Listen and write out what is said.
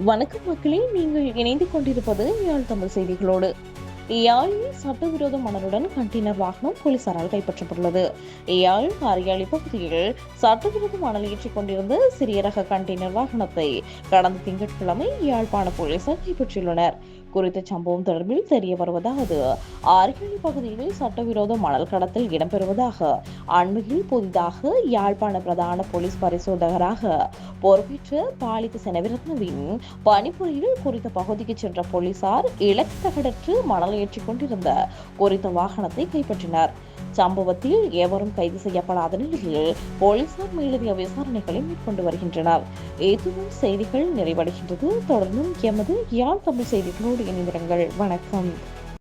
வணக்கம் மக்களே, நீங்கள் இணைந்து கொண்டிருப்பது யாழ் தமிழ் செய்திகளோடு. யாழில் சட்டவிரோத மணலுடன் கண்டெய்னர் வாகனம் போலீசாரால் கைப்பற்றப்பட்டுள்ளது. யாழ் காரியாலி பகுதியில் சட்டவிரோத மணல் ஏற்றிக் கொண்டிருந்த சிறிய ரக கண்டெய்னர் வாகனத்தை கடந்த திங்கட்கிழமை யாழ்ப்பாண போலீசார் கைப்பற்றியுள்ளனர். குறித்த சம்பவம் தொடர்பில் தெரிய வருவதாவது, ஆரியாலி பகுதியில் சட்டவிரோத மணல் கடத்தல் இடம்பெறுவதாக அண்மையில் புதிதாக யாழ்ப்பாண பிரதான போலீஸ் பரிசோதகராக பொறுப்பேற்ற பாலித செனவிரத்னவின் பணிப்புரையில் குறித்த பகுதிக்கு சென்ற போலீசார் இலக்கு தகடற்று மணல் ஏற்றிக் கொண்டிருந்த குறித்த வாகனத்தை கைப்பற்றினர். சம்பவத்தில் எவரும் கைது செய்யப்படாத நிலையில் போலீசார் மேலதிக விசாரணைகளை மேற்கொண்டு வருகின்றனர். இதுவும் செய்திகள் நிறைவடைகின்றது. தொடர்ந்தும் எமது யாழ் தமிழ் செய்திகளோடு இணைந்திருங்கள். வணக்கம்.